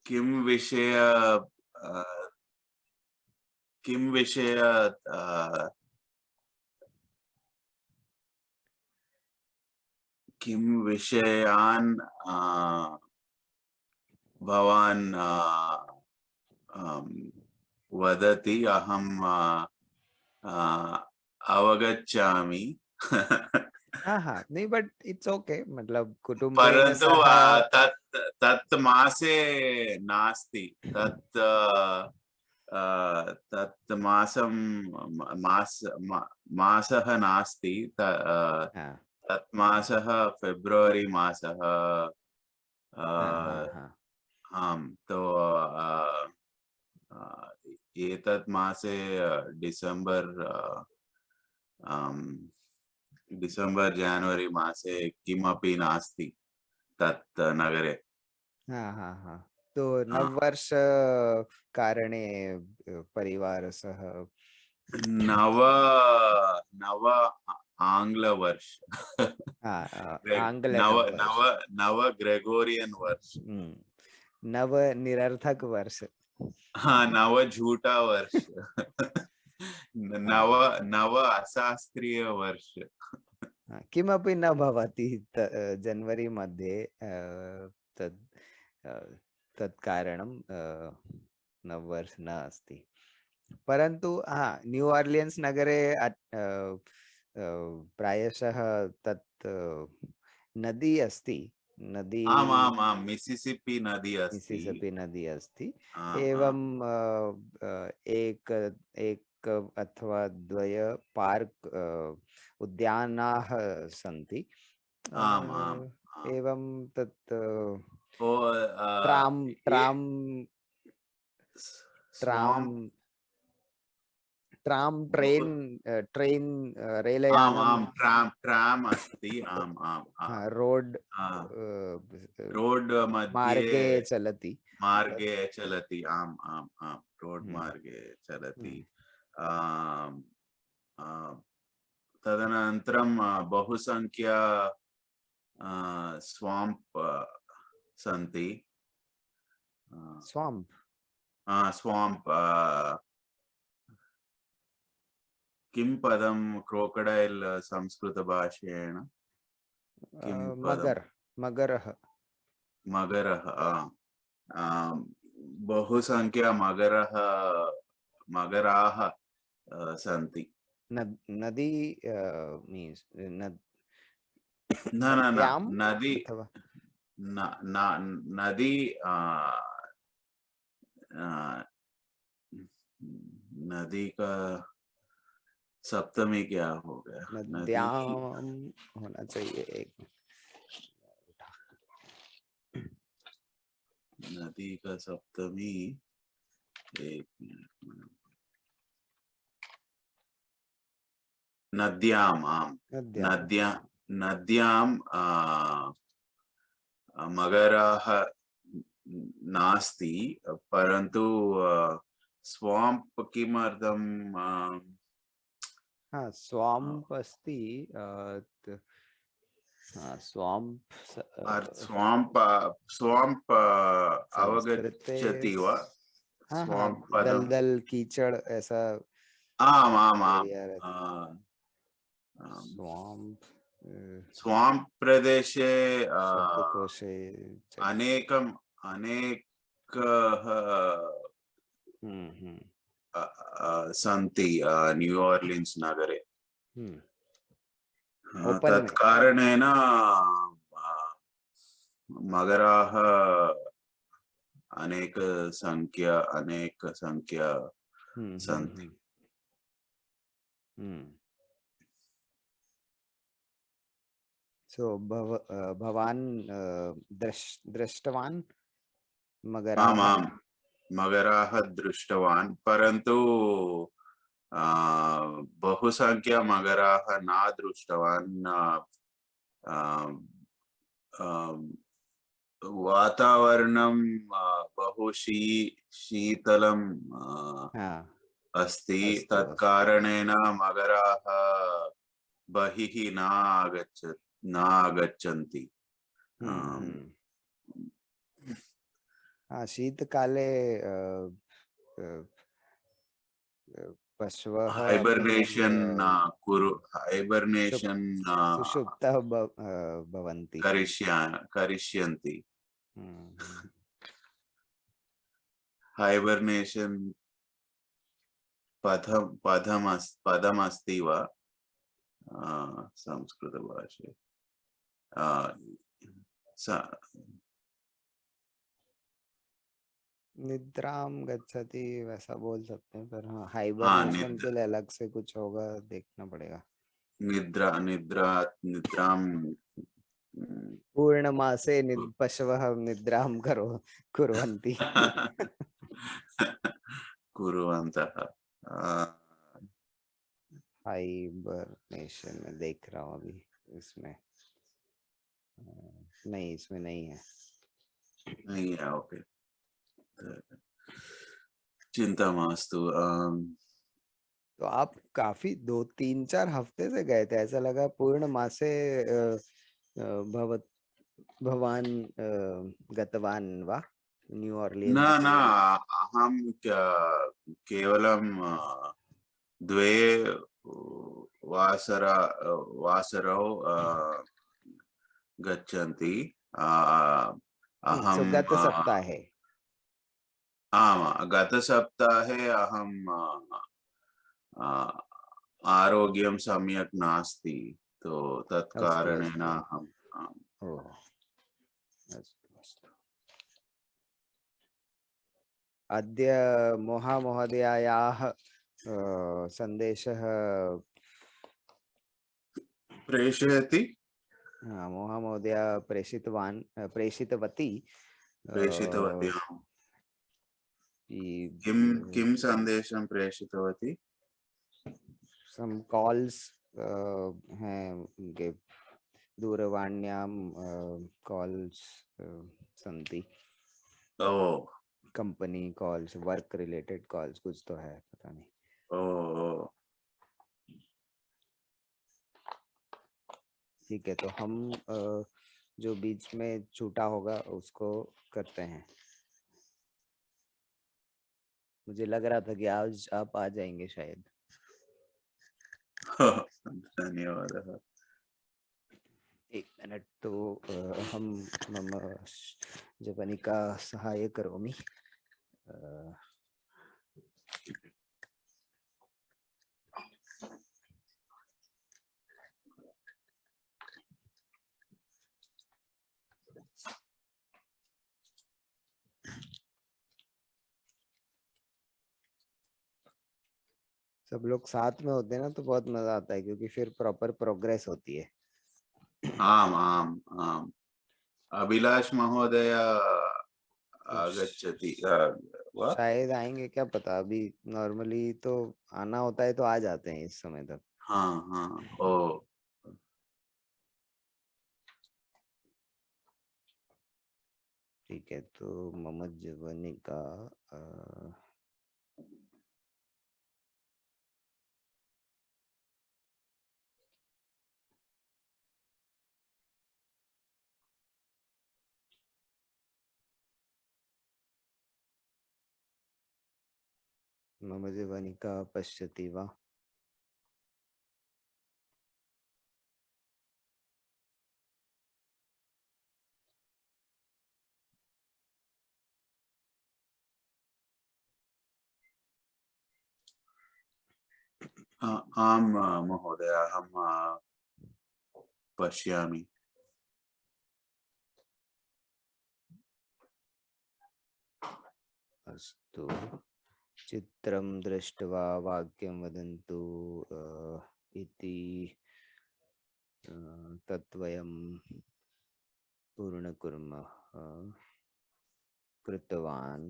किं विषय किं विषय किं विषयान् भवान् वदति अहं अवगच्छामि हाँ नहीं बट इट्स ओके मतलब कुटुंबेन परन्तु सह तत् मासे नास्ति तत् मासः नास्ति हाँ तत् मासः फेब्रुवरी मासः हाँ आम् तो एतत् मासे डिसेम्बर् डिसेम्बर् जनवरी मासे किमपि नास्ति तत् नगरे। हाँ तो नववर्ष कारणे परिवार सह नव नव आंग्लवर्ष आंग्ल नव नववर्ष नव नव ग्रेगोरियन वर्ष। नव निरर्थक वर्ष हाँ, नव झूठा वर्ष नव नव अशास्त्रीय वर्ष किमपि न भवति जनवरी मध्ये तद् तत् कारणं नववर्ष न अस्ति परन्तु न्यू ऑर्लियंस नगरे प्रायशः तत् नदी अस्ति नदी आम् आम् आम् मिसिसिपि नदी अस्ति। मिसिसिपि नदी अस्ति आम् एवं आम् एक एक अथवा द्वय पार्क उद्यानाः सन्ति आम् आम् आम् एवं तत् ओ ट्राम ट्राम ट्राम स्वाम्प ट्राम बहु ट्रेन आम् रेलयानम् आम् ट्राम अस्ति आम् आम् आम् रोड रोड मध्ये मार्गे चलति मार्गे चलति आम् आम् आम् रोड हम्म, मार्गे चलति हम्म, आम् तदनन्तरं बहुसंख्या स्वाम्प सन्ति स्वाम्प स्वाम्प किं पदं क्रोकोडैल् संस्कृतभाषेण किं पदं मगरः मगरः बहुसंख्या मगराः सन्ति नदी मीन्स न न न नद्यां नदी अथवा नदी नदी का सप्तमी क्या हो गया नदी नद्यां होना चाहिए एक नदी का सप्तमी एक मिनट नद्याम् आम् नद्यां नद्यां मगराः नास्ति परन्तु स्वाम्प किमर्थं स्वाम्प अस्ति स्वाम्प स्वाम्प संस्कृते अवगच्छति वा स्वाम्प पदं दलदल कीचड़ ऐसा आम् आम् एरिया रहता स्वाम्प स्वाम्प प्रदेशे शब्दकोशे अनेकं सन्ति न्यू ऑर्लिन्स नगरे तत् कारणेन मगराः अनेक संख्या सन्ति सो भवान् दृष्टवान् मगराः आम् आम् मगराः दृष्टवान् परन्तु बहुसंख्या मगराः न दृष्टवान् वातावरणं बहु शीतलं अस्ति तत् कारणेन मगराः बहिः न आगच्छन्ति हाँ, शीतकाले अ, पशवः हाइबरनेशन कुरु सुषुप् हाइबरनेशन सुषुप्तः भवन्ति। करिष्यन्ति हम्म। हाइबरनेशन पदमस्ति वा संस्कृतभाषे निद्राम गच्छति वैसा बोल सकते हैं, पर हाँ, हाँ हाइबरनेशन के लिए अलग से कुछ होगा, देखना पड़ेगा। निद्रा निद्रा निद्राम पूर्णमासे पशवः निद्राम कुर्वन्ति। कुर्वन्तः हाइबरनेशन में देख रहा हूँ अभी, इसमें नहीं, इसमें नहीं है। नहीं है, ओके, चिंता मास्तु। तो आप काफी 2-3-4 हफ्ते से गए थे, ऐसा लगा पूर्ण मासे भवत भवान गतवान वा न्यू न ऑर्लियंस? न अहं केवलं द्वे वासर वासरौ गच्छन्ति। सो अहं गत सप्ताहे। आम्, गतसप्ताहे अहं आरोग्यं सम्यक् नास्ति, तो अस्तु तत्कारणेन अस्तु। अहं ओह, अस्तु अस्तु। अद्य मोहामहोदयायाः सन्देशः प्रेषयति मोहामहोदया प्रेषितवती प्रेषितवती। किं कि किं सन्देशं प्रेषितवती? some calls हैं उनके दूरवाण्यां कॉल्स सन्ति, ओ company calls, work related calls, कुछ तो है, पता नहीं। ओ ठीक है, तो हम जो बीच में छूटा होगा उसको करते हैं। मुझे लग रहा था कि आज आप आ जाएंगे शायद। धन्यवादः। 1 मिनट, तो हम मम जपनिका सहाय करोमि। सब लोग साथ में होते हैं ना तो बहुत मजा आता है, क्योंकि फिर प्रॉपर प्रोग्रेस होती है। आम् आम् आम्, अभिलाष महोदय आगच्छति वा? शायद आएंगे, क्या पता, अभी नॉर्मली तो आना होता है तो आ जाते हैं इस समय तक। हाँ हाँ, ओ ठीक है, तो मम जवनिका मम जवनिका पश्यति वा? आम् महोदय, अहं पश्यामि। अस्तु, चित्रं दृष्ट्वा वाक्यं वदन्तु इति तद्वयं पूर्णकुर्मः। कृतवान्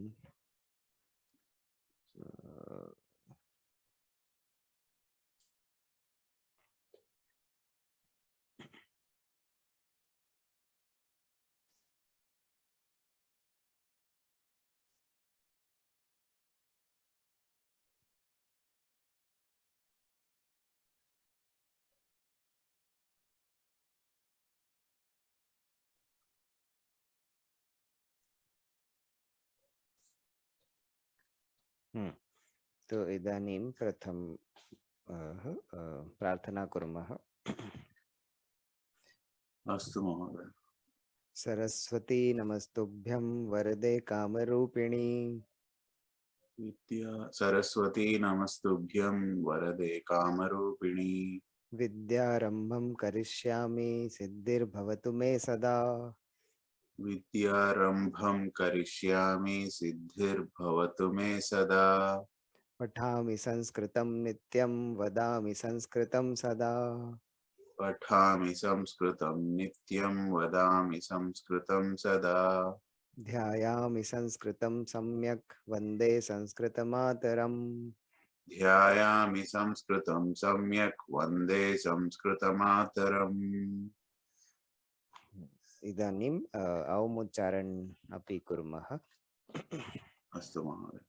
तो इदानीं प्रथम प्रार्थना कुर्मः। अस्तु महोदय। सरस्वती नमस्तुभ्यं वरदे कामरूपिणी। विद्या सरस्वती नमस्तुभ्यं वरदे कामरूपिणी। विद्यारंभं करिष्यामि सिद्धिर्भवतु मे सदा। विद्यारंभं करिष्यामि सिद्धिर्भवतु मे सदा। पठामि संस्कृतं नित्यं वदामि संस्कृतं सदा। पठामि संस्कृतं नित्यं वदामि संस्कृतं सदा। ध्यायामि संस्कृतं सम्यक् वन्दे संस्कृतमातरम्। ध्यायामि संस्कृतं सम्यक् वन्दे संस्कृतमातरम्। इदानीम् औमुच्चारण अपि कुर्मः। अस्तु महोदय।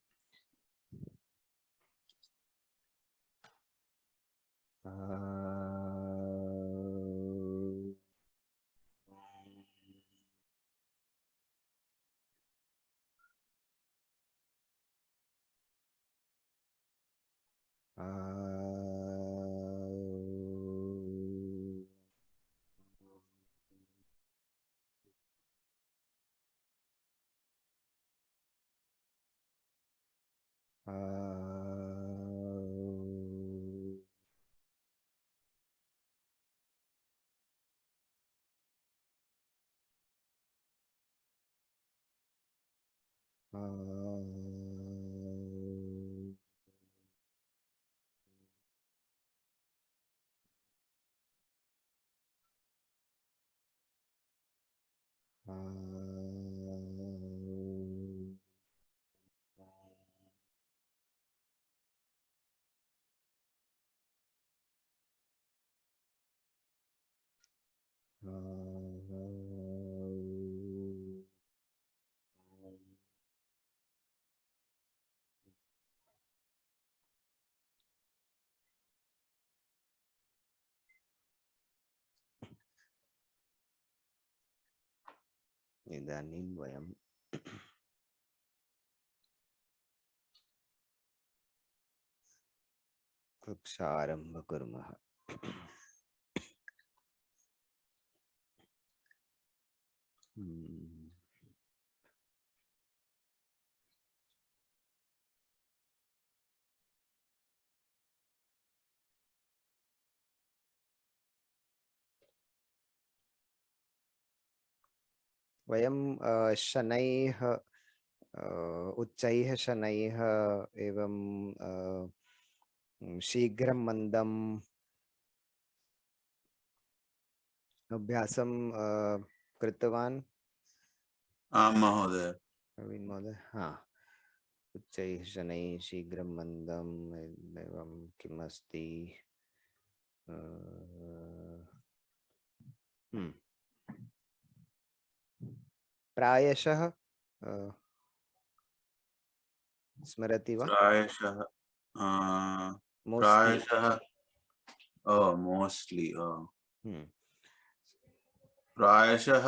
इदानीं वयं कक्षारम्भ कुर्मः। वयं शनैः उच्चैः शनैः एवं शीघ्रं मन्दम् अभ्यासं कृतवान्। आं महोदय। प्रवीण महोदय, हाँ। उच्चैः शनैः शीघ्रं मन्दम् एवं किम् अस्ति? प्रायशः स्मरति वा? प्रायशः मोस्टली। प्रायशः मोस्टली हम्म। प्रायशः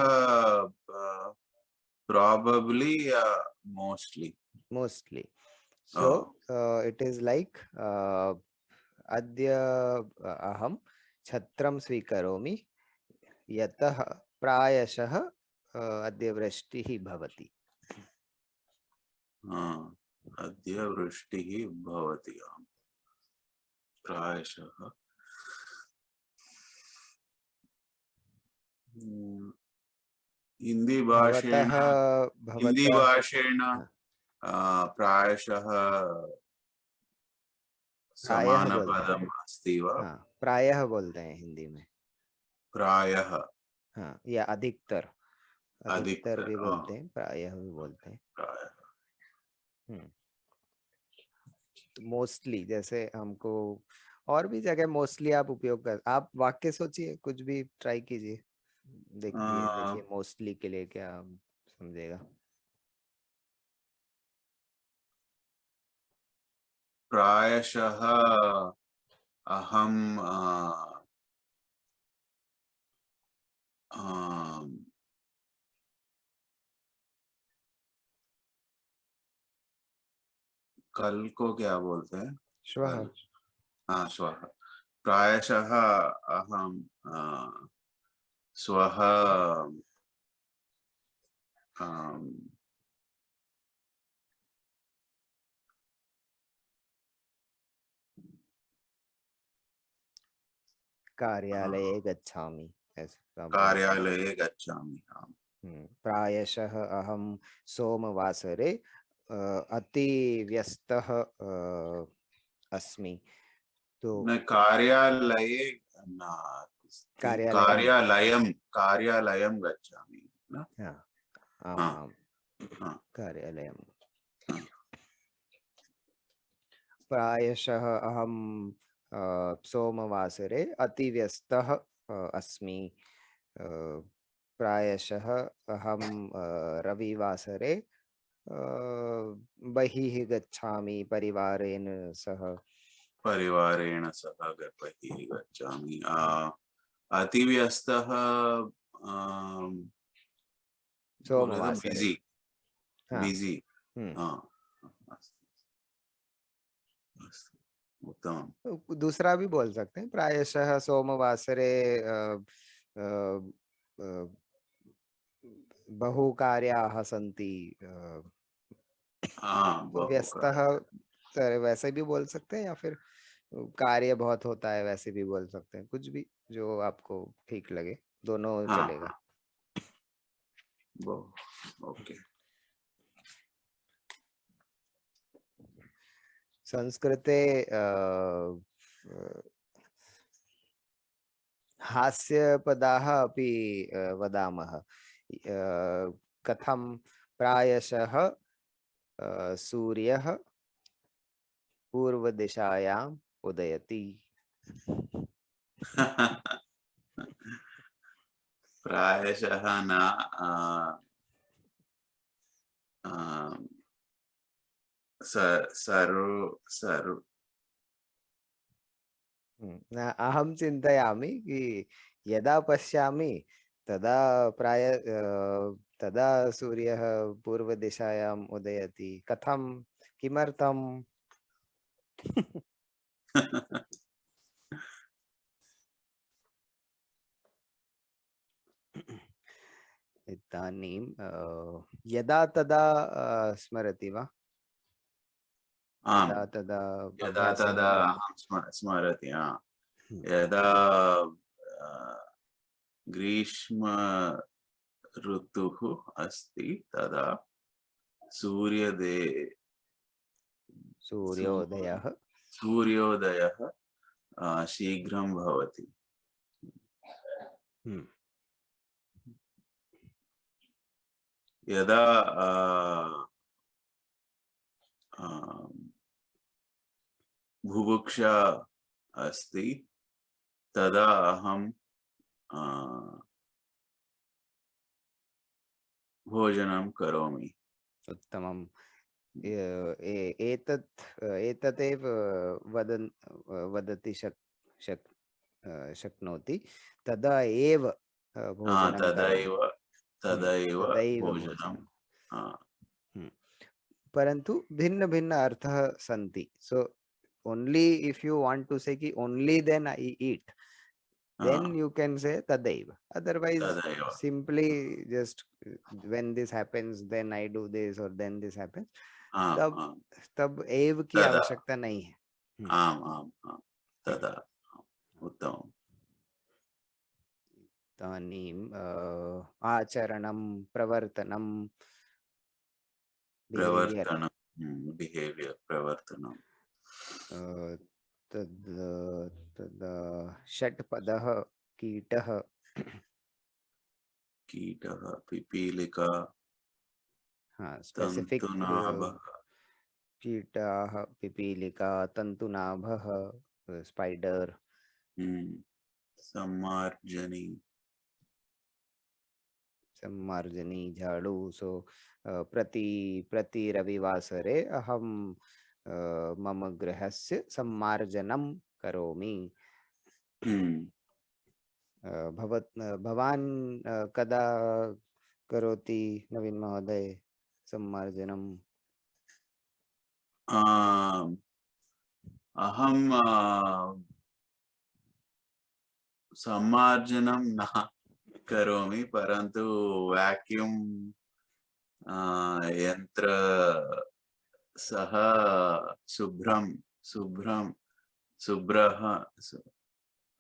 probably mostly. Mostly. So it is like अद्य अहं छत्रं स्वीकरोमि यतः प्रायशः अद्य वृष्टिः भवति। अद्य वृष्टिः भवति। प्रायशः हिंदी भाषेण प्रायशः समानपदम् अस्ति वा? प्रायः बोलते हैं हिंदी में। प्रायः, हाँ, या अधिकतर भी बोलते हैं, प्रायः भी बोलते हैं। मोस्टली जैसे हमको और भी जगह मोस्टली आप उपयोग कर, आप वाक्य सोचिए, कुछ भी ट्राई कीजिए, देखिए मोस्टली के लिए क्या समझेगा। प्रायशः अहम कल को क्या बोलते हैं? श्वः। कल, हाँ श्वः। प्रायशः अहं श्वः आम, कार्यालये गच्छामि, ऐसा बोल सकते। कार्यालये गच्छामि। आम्। प्रायशः अहं सोमवासरे अति व्यस्तः अस्मि। तो न कार्यालये न, कार्यालयं। कार्यालयं कार्यालयं गच्छामि न। हाँ, आम् हाँ आम्, हाँ कार्यालयं। हाँ। प्रायशः अहं सोमवासरे अतिव्यस्तः अस्मि। अ, प्रायशः अहं रविवासरे बहिः गच्छामि परिवारेण सह। परिवारेण सह बहिः गच्छामि। अतिव्यस्तः बोले तो सोमवासरे। बिजी, हाँ। बिजी। हम्म। हाँ, अस्तु, अस्तु, उत्तमम्। दूसरा भी बोल सकते हैं, प्रायशः सोमवासरे अ, अ, बहु कार्याः सन्ति। हाँ, तो व्यस्तः बहुकार्य। तो वैसे भी बोल सकते हैं, या फिर कार्य बहुत होता है वैसे भी बोल सकते हैं, कुछ भी जो आपको ठीक लगे, दोनों हाँ चलेगा। हाँ, बहु, ओके। संस्कृते हास्यपदाः अपि वदामः। कथं प्रायशः सूर्यः पूर्वदिशायाम् उदयति। प्रायशः न, आ, सर्व अहं चिन्तयामि कि यदा पश्यामि तदा तदा सूर्यः पूर्वदिशायाम् उदयति, कथं, किमर्थम्? इदानीं यदा तदा स्मरति वा? आम्, यदा तदा यदा अभ्यासः तदा भवति। अहं स्मरति। हम्म। यदा ग्रीष्म ऋतुः अस्ति तदा सूर्यदे सूर्योदयः। सूर्योदयः शीघ्रं भवति। हम्म। यदा बुभुक्षा अस्ति तदा अहं भोजनं करोमि। उत्तमम्। एतदेव वदति शक्नोति, तदा एव भोजनं करोमि। तदैव तदैव तदैव भोजनं। भोजनं। परंतु भिन्न भिन्न अर्थः सन्ति, सो only if you want to say कि only then I eat, then you can say तदैव, otherwise तदैव। simply just when this happens then I do this, or then this happens, आम् तब आम्, तब एव की तदा। आवश्यकता नहीं है। आम् आम् आम्, तदा। उत्तमम्। इदानीं आचरणं, प्रवर्तनं, बिहेवियर, प्रवर्तनं, बिहेवियर्, प्रवर्तनं। तद् तद् षट्पदः, कीटः। कीटः, पिपीलिका, हाँ, स्पेसिफिक तन्तुनाभः। कीटाः, पिपीलिका, तन्तुनाभः, स्पाइडर, सम्मार्जनी। सम्मार्जनी, झाड़ू। सो प्रति प्रति रविवासरे अहं मम गृहस्य सम्मार्जनं करोमि। भवान् कदा करोति नवीन महोदय सम्मार्जनं? अहम सम्मार्जनं न करोमि, परन्तु वैक्यूम यंत्र सह शुभ्रं शुभ्रं शुभ्रः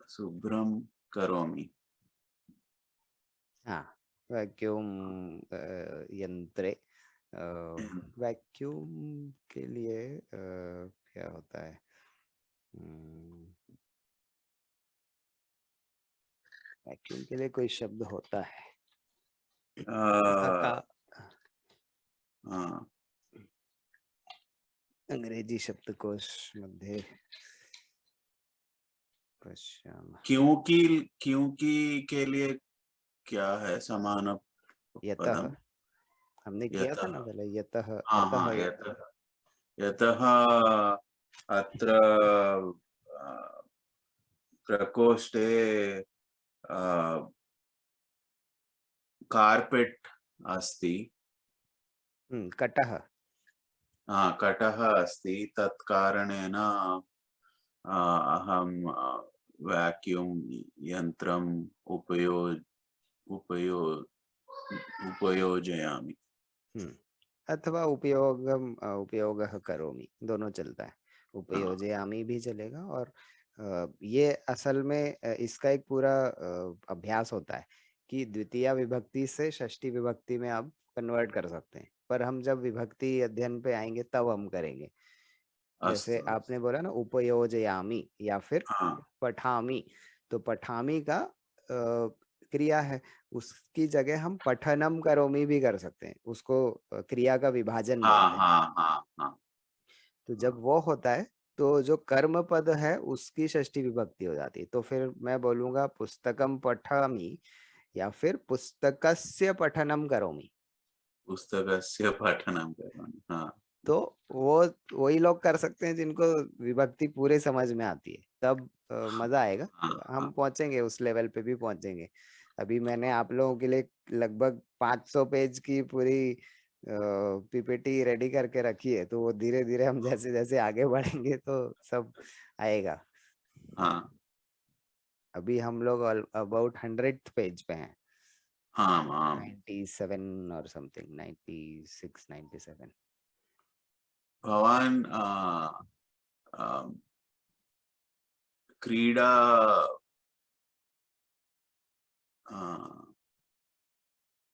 शुभ्रं करोमि। हाँ, वैक्यूम यंत्रे वैक्यूम के लिए क्या होता है? वैक्यूम के लिए कोई शब्द होता है? का अंग्रेजी शब्दकोश मध्ये पश्यामः। क्योंकि क्योंकि के लिए क्या है समान यतः पदम? हमने किया था ना यतः, पहले, यतः हाँ अतः हाँ, यतः। यतः अत्र प्रकोष्ठे कार्पेट अस्ति। कटः। कटः अस्ति, तत् कारणेन अहं वैक्यूम यन्त्रम् उपयो उपयोजयामि। अथवा उपयोगः करोमि, दोनों चलता है। उपयोजयामि भी चलेगा। और ये असल में इसका एक पूरा अभ्यास होता है कि द्वितीय विभक्ति से षष्ठी विभक्ति में आप कन्वर्ट कर सकते हैं, पर हम जब विभक्ति अध्ययन पे आएंगे तब हम करेंगे। जैसे अस्तु। आपने बोला ना उपयोजयामि या फिर हाँ पठामि, तो पठामि का क्रिया है, उसकी जगह हम पठनम करोमि भी कर सकते हैं, उसको क्रिया का विभाजन हाँ बोलते हैं। हाँ हाँ हाँ। तो जब वो होता है तो जो कर्म पद है उसकी षष्ठी विभक्ति हो जाती है। तो फिर मैं बोलूंगा पुस्तकम पठामि या फिर पुस्तकस्य पठनम करोमि। पुस्तकस्य पठनं करोमि। हाँ तो वो वही लोग कर सकते हैं जिनको विभक्ति पूरे समझ में आती है, तब मजा आएगा। हाँ हम हाँ पहुंचेंगे, उस लेवल पे भी पहुंचेंगे। अभी मैंने आप लोगों के लिए लगभग 500 पेज की पूरी पीपीटी रेडी करके रखी है, तो वो धीरे धीरे हम जैसे जैसे आगे बढ़ेंगे तो सब आएगा। हाँ अभी हम लोग अबाउट 100th पेज पे हैं। हाँ हाँ। 97 और समथिंग, 96 97। भवान् क्रीडा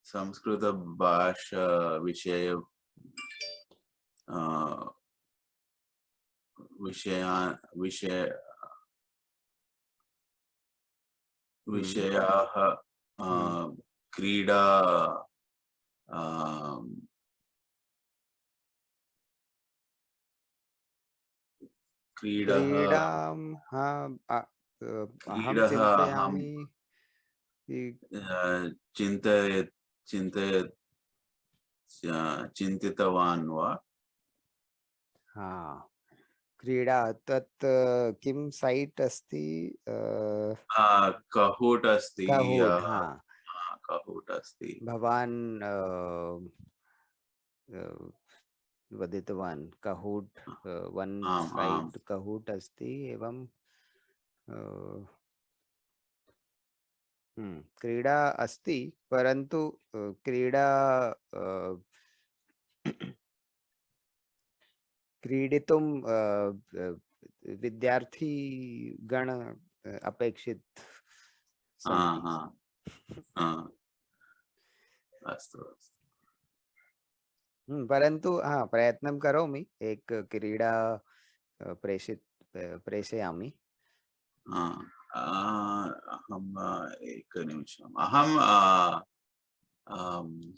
संस्कृत भाषा विषय विषया विषय विषयाः क्रीडा क्रीडः क्रीडां अहं क्रीडः अहं चिन्तयामि कि चिन्तयत् चिन्तयत् चिन्तितवान् वा? हाँ, क्रीडा तत् किं सैट् अस्ति? कहूट अस्ति। काहूट, हाँ। कहूट अस्ति। भवान् वदितवान् काहूट, वन आम् आम्। साइड काहूट अस्ति एवं क्रीडा अस्ति, परन्तु क्रीडा क्रीडितुं विद्यार्थी गण अपेक्षित हाँ सन्ति। हाँ हाँ। अस्तु अस्तु। परन्तु हाँ, प्रयत्नं करोमि, एक क्रीडा प्रेषयामि। अहम् एकनिमिषम् अहं आम्,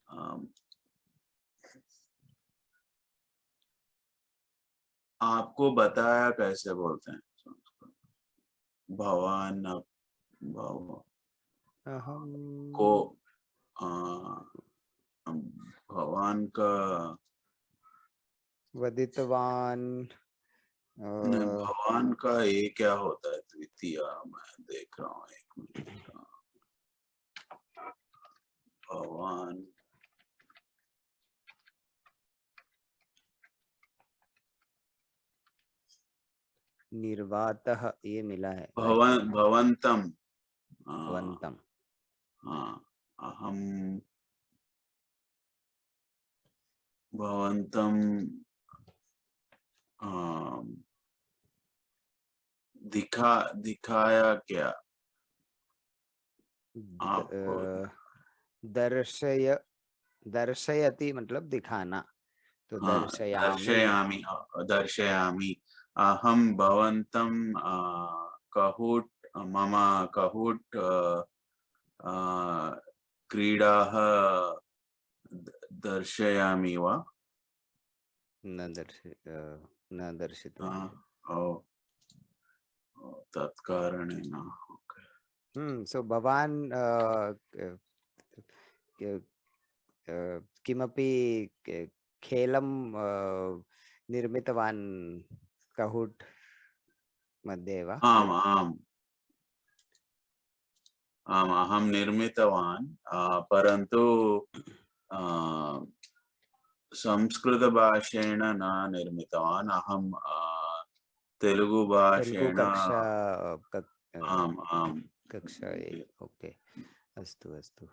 आम्, आपको बताया कैसे बोलते हैं संस्कृत? भवान भव अहं को भवान का वदितवान् नहीं, भगवान का ये क्या होता है द्वितीय? मैं देख रहा हूँ, एक मिनट। भगवान निर्वातः ये मिला है भवन्तम भवन्तम। अहम भवन्तम दिखाया क्या आपको? दर्शयति मतलब दिखाना, तो हाँ, दर्शयामि दर्शयामि। अहम भवन्तं कहुट मम कहुट क्रीडाः दर्शयामि वा? न दर्शितुं। तत्कारणेन सो भवान् किमपि खेलं निर्मितवान् कहूट मध्ये वा? आम् आम् आम् अहं निर्मितवान्, परन्तु संस्कृतभाषेण न निर्मितवान्। अहं तेलुगु तेलुगु भाषेण। आम् आम् कक्षा ओके, अस्तु अस्तु।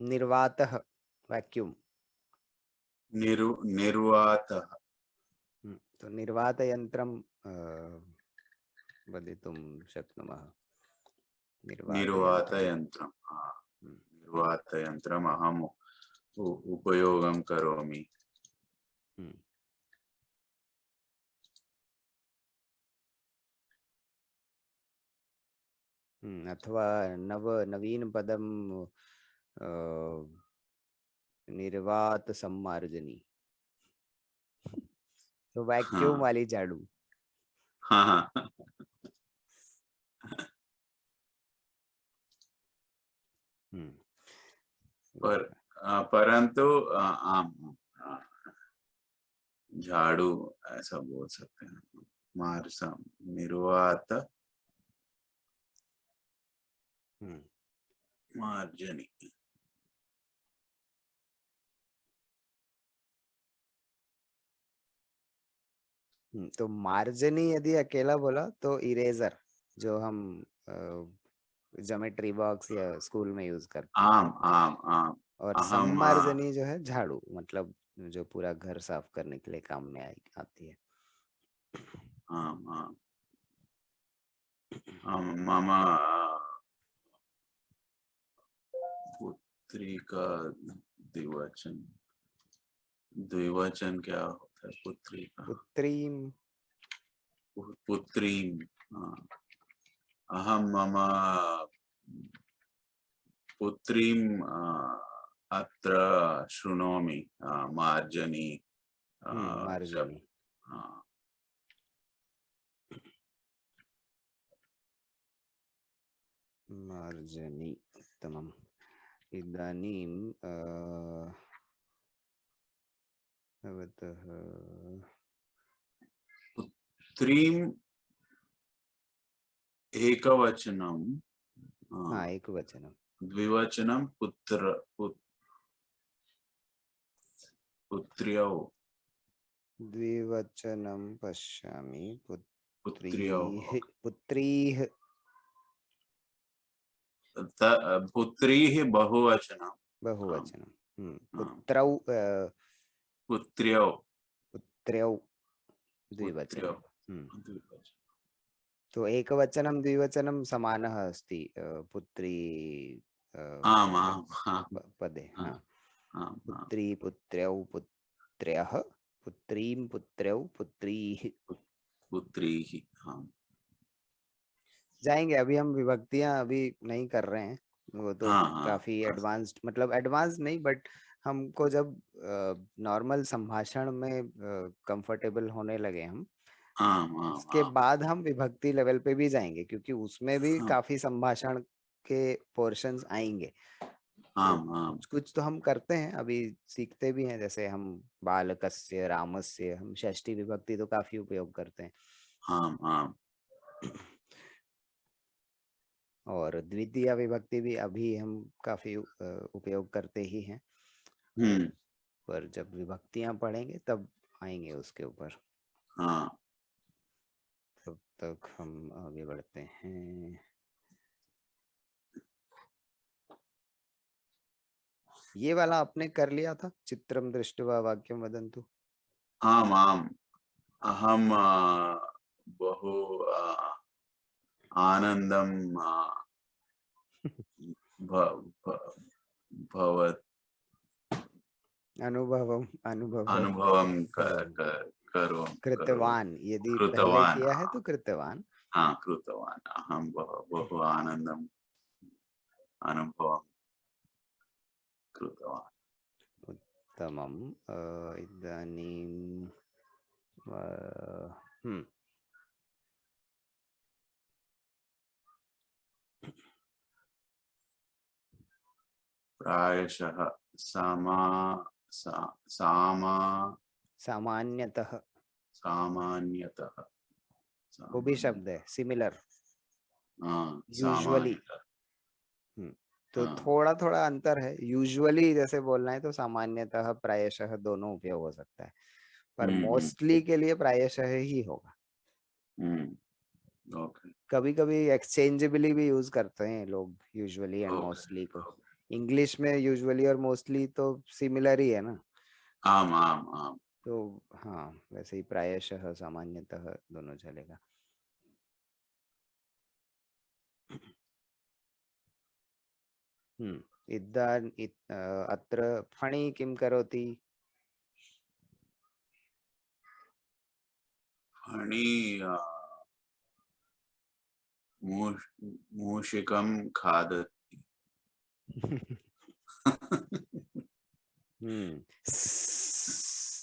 निर्वातः वैक्यूम। निर्वातः तो निर्वातयन्त्रं वदितुं शक्नुमः। निर्वातयन्त्रं निर्वातयन्त्रम् अहम् उपयोगं करोमि। अथवा नवीन पदम निर्वात सम्मार्जनी, तो वैक्यूम वाली झाड़ू। हाँ परंतु झाड़ू ऐसा बोल सकते हैं, मार्सा निर्वात मार्जनी। तो मार्जनी यदि अकेला बोला तो इरेजर, जो हम ज्योमेट्री बॉक्स या स्कूल में यूज करते हैं। आम आम आम। और सम्मार्जनी जो है झाड़ू, मतलब जो पूरा घर साफ करने के लिए काम में आती है। आम आम मम पुत्री का द्विवचन क्या होता है? पुत्री का पुत्रीम। पुत्रीम। अहम मम पुत्रीम अत्र शृणोमि। मार्जनी मार्जनी। मार्जनी उत्तमम्। इदानीं भवतः पुत्रीम एकवचनं। एकवचनं। द्विवचनं पुत्र्यौ। द्विवचनं पश्यामि। पुत्र्यौ। पुत्रीः। पुत्रीः बहुवचनं। बहुवचनं। पुत्रौ पुत्र्यौ। पुत्र्यौ द्विवचनं। तो एकवचनं द्विवचनं समानः अस्ति पुत्री आम् आम् पदे। पुत्री पुत्र्यौ पुत्र्यः, पुत्रीं पुत्र्यौ पुत्रीः। पुत्रीः। जाएंगे, अभी हम विभक्तियां अभी नहीं कर रहे हैं, वो तो काफी एडवांस्ड, मतलब एडवांस नहीं, बट हमको जब नॉर्मल संभाषण में कंफर्टेबल होने लगे हम, उसके बाद हम विभक्ति लेवल पे भी जाएंगे, क्योंकि उसमें भी काफी संभाषण के पोर्शंस आएंगे। आम आम कुछ तो हम करते हैं, अभी सीखते भी हैं, जैसे हम बालकस्य रामस्य, हम षष्ठी विभक्ति तो काफी उपयोग करते हैं। आम आम और द्वितीय विभक्ति भी अभी हम काफी उपयोग करते ही हैं, पर जब विभक्तियां पढ़ेंगे तब आएंगे उसके ऊपर। हाँ तब तक हम आगे बढ़ते हैं। ये वाला आपने कर लिया था, चित्रम दृष्ट्वा वाक्यम वदन्तु। आम आम अहम बहु आनंदम भवत अनुभवम अनुभव अनुभवम करोमि। करो करो कृतवान, यदि पहले कृतवान किया है तो कृतवान। हाँ कृतवान अहम बहु आनंदम अनुभवम कृतवान। उत्तमम्। इदानीं हम्म प्रायशः सामा सामा सामान्यतः, सामान्यतः वो भी शब्द है, सिमिलर, हाँ यूजुअली। सामान्यतः तो हाँ थोड़ा थोड़ा अंतर है, यूजुअली जैसे बोलना है तो सामान्यतः प्रायशः दोनों उपयोग हो सकता है, पर हम्म मोस्टली के लिए प्रायशः ही होगा। ओके कभी कभी एक्सचेंजेबली भी यूज करते हैं लोग, यूजुअली एंड ओके मोस्टली को। इंग्लिश में यूजुअली और मोस्टली तो सिमिलर ही है ना, आम आम आम तो हाँ वैसे ही प्रायशः सामान्यतः दोनों चलेगा। अत्र फणी किं करोति? फणी मूषिकं खादति।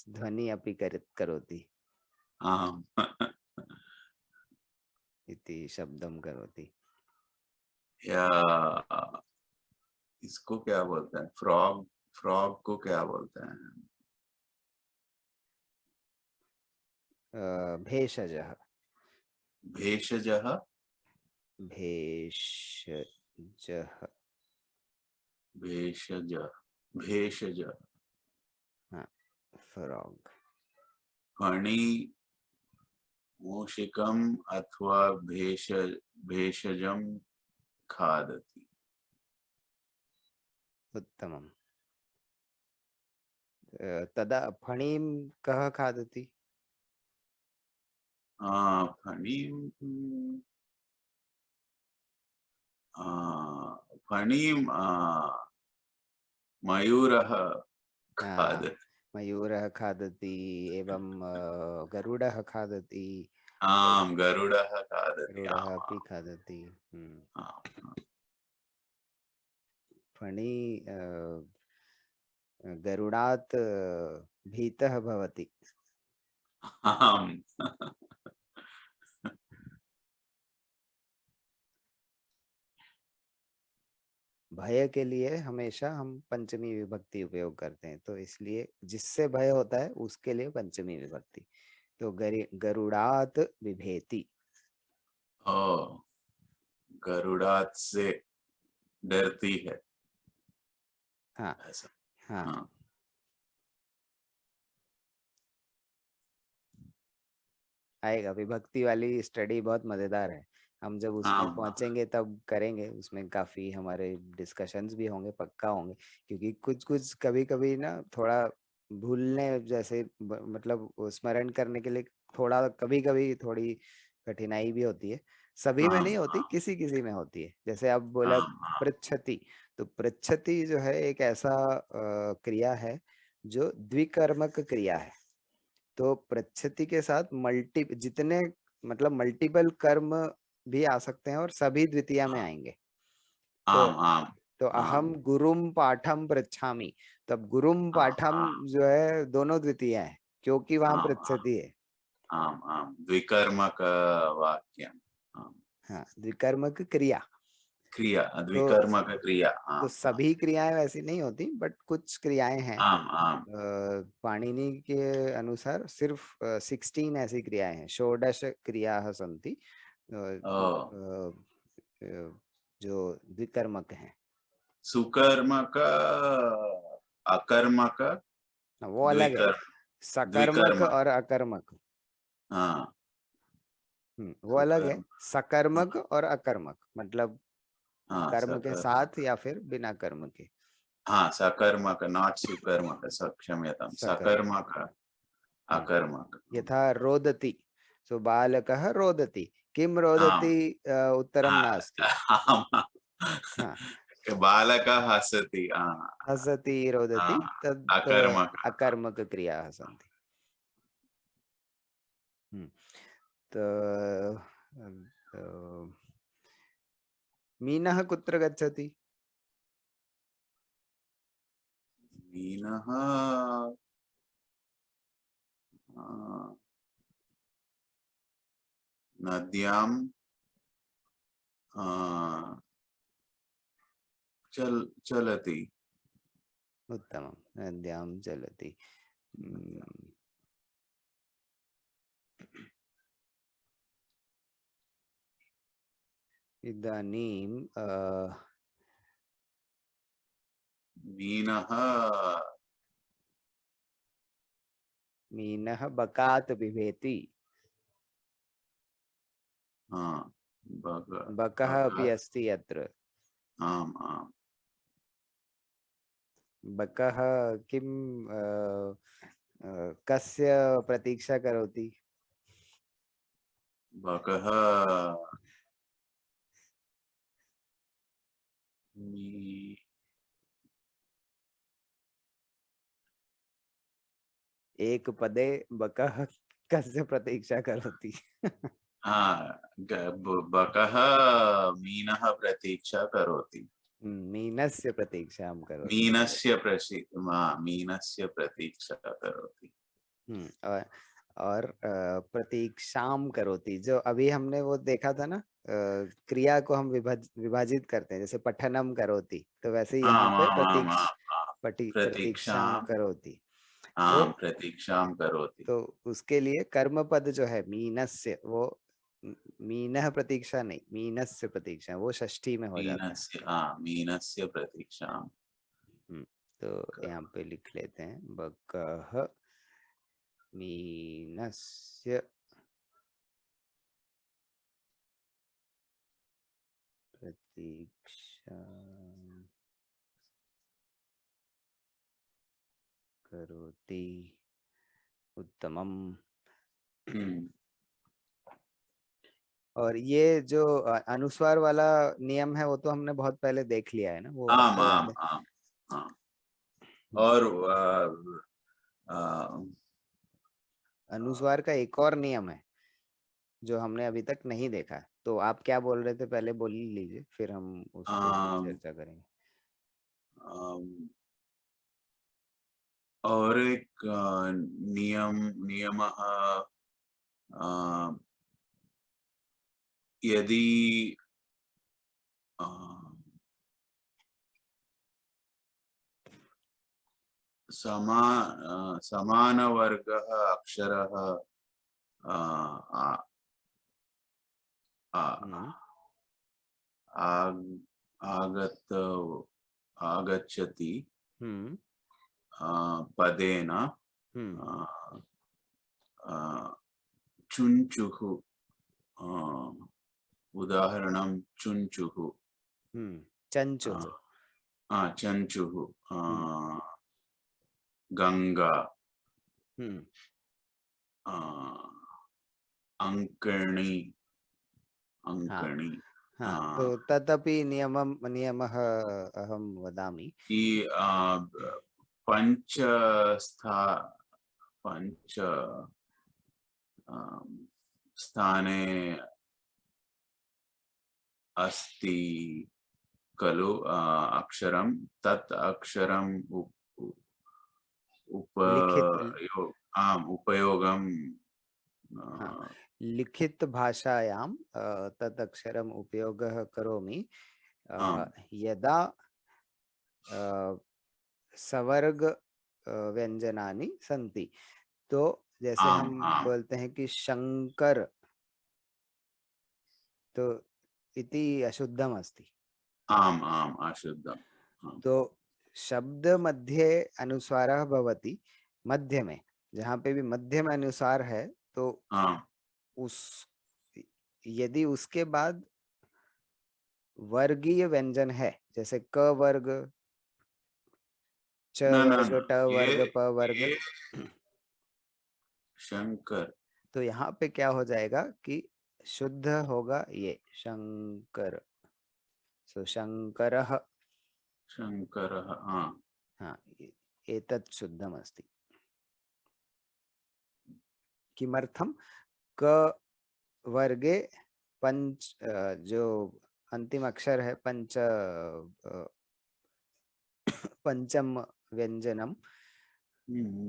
ध्वनि अपि करोति आम इति शब्दं करोति। या इसको क्या बोलते हैं, फ्रॉग फ्रॉग को क्या बोलते हैं? भेषजः। भेषजः भेषजः, भेषज भेषज हाँ, फ्रॉग। फणी मूषिकम अथवा भेषजम खादति। उत्तमम्। तदा फणीं कः खादति? फणीं फणीं मयूरः खादति। मयूरः खादति, एवं गरुडः खादति। आम गरुडः खादति। गरुडः आम अपि खादति। आम फणी गरुडात् भीतः भवति। आम भय के लिए हमेशा हम पंचमी विभक्ति उपयोग करते हैं, तो इसलिए जिससे भय होता है उसके लिए पंचमी विभक्ति। तो गरुड़ात बिभेति। ओ गरुड़ात से डरती है हाँ ऐसा। हाँ, हाँ आएगा। विभक्ति वाली स्टडी बहुत मजेदार है, हम जब उसमें हाँ पहुंचेंगे तब करेंगे, उसमें काफी हमारे डिस्कशंस भी होंगे, पक्का होंगे। क्योंकि कुछ कुछ कभी कभी ना थोड़ा भूलने जैसे मतलब स्मरण करने के लिए थोड़ा कभी कभी थोड़ी कठिनाई भी होती है। सभी में हाँ नहीं होती, हाँ किसी किसी में होती है। जैसे आप बोला हाँ पृच्छति, तो पृच्छति जो है एक ऐसा क्रिया है जो द्विकर्मक क्रिया है। तो पृच्छति के साथ जितने मतलब मल्टीपल कर्म भी आ सकते हैं और सभी द्वितीया में आएंगे। तो आम आम अहम गुरुम पाठम पृच्छामि, तब गुरुम पाठम आम जो है दोनों द्वितीया है, क्योंकि वहां आम पृच्छति है। आम आम द्विकर्मक वाक्यम। आम हाँ, द्विकर्मक क्रिया। क्रिया, द्विकर्मक क्रिया। तो सभी क्रियाएं वैसी नहीं होती, बट कुछ क्रियाएं हैं। आम आम पाणिनि के अनुसार सिर्फ 16 ऐसी क्रियाएं हैं, षोडश क्रियाः सन्ति जो द्विकर्मक हैं। सुकर्मक, अकर्मक, वो अलग है, द्विकर्म, सकर्मक द्विकर्मक। और अकर्मक। हाँ, वो अलग है, सुकर्म। सकर्मक और अकर्मक, मतलब हाँ, कर्म के साथ सकर्मक। या फिर बिना कर्म के। हाँ, सकर्मक, नॉट सुकर्मक, क्षम्यतां, सकर्मक। सकर्मक, अकर्मक। यथा रोदति, सो बालकः रोदति, किं रोदति, आम, उत्तरं हाँ, नास्ति। आम, हाँ, बालकः हसति। हाँ, हसति रोदति, हाँ, तद् अकर्मक। अकर्मक क्रियाः सन्ति। तो मीनः कुत्र गच्छति? मीनः नद्यां चलति। उत्तमं, नद्यां चलति। इदानीं मीनः बकात् बिभेति। हाँ, बकः अपि अस्ति अत्र। आम आम, बकः किं कस्य प्रतीक्षा करोति? बकः एक पदे बकः कस्य प्रतीक्षा करोति? हाँ, बकः मीनः प्रतीक्षा करोति। मीनस्य प्रतीक्षां करोति। मीनस्य प्रतीक्षा करोति। और प्रतीक्षाम करोति, जो अभी हमने वो देखा था ना, क्रिया को हम विभाजित करते हैं, जैसे पठनम करोति, तो वैसे यहाँ आम पे आम आम आम, प्रतीक्षा। प्रतीक्षाम करोति। तो आम, प्रतीक्षां करोति। तो उसके लिए कर्म पद जो है मीनस्य, वो मीनः प्रतीक्षा नहीं, मीनस्य प्रतीक्षा, वो षष्ठी में हो जाता है। मीनस्य प्रतीक्षा। तो यहाँ पे लिख लेते हैं, बकः मीनस्य प्रतीक्षा करोति। उत्तमम। और ये जो अनुस्वार वाला नियम है, वो तो हमने बहुत पहले देख लिया है ना, वो आम आपको याद आम है? आम आम। और अनुस्वार का एक और नियम है जो हमने अभी तक नहीं देखा, तो आप क्या बोल रहे थे, पहले बोल लीजिए, फिर हम उस पे भी चर्चा करेंगे। और एक नियम यदि समानवर्गः अक्षरः आगच्छति पदेन, चुंचुः, उदाहरणं चुंचुः, चंचुः, चंचुः, गंगा, अंकणी, अंकणी। तो तदपि नियमः अहं वदामि। पंच स्थाने अस्ति खलु अक्षरं, तत् अक्षरम् उपयोगं लिखित भाषायां तत् अक्षरम् उपयोगः करोमि, यदा सवर्ग व्यंजनानि सन्ति, तो जैसे आम हम आम बोलते हैं कि शंकर, तो इति अशुद्धम अस्ति, आम आम अशुद्धम। आम तो शब्द मध्ये अनुस्वारः भवति, मध्य में, जहाँ पे भी मध्य में अनुसार है, तो आम उस यदि उसके बाद वर्गीय व्यंजन है, जैसे क वर्ग, च ना ना वर्ग, ना, ट वर्ग, प वर्ग, ये शंकर। तो यहाँ पे क्या हो जाएगा कि शुद्ध होगा ये शंकर, सो शंकरः, शंकर, हाँ। हाँ, एतत् शुद्धम अस्ति। किमर्थम? क वर्गे पंच, जो अंतिम अक्षर है, पंचम व्यंजनम,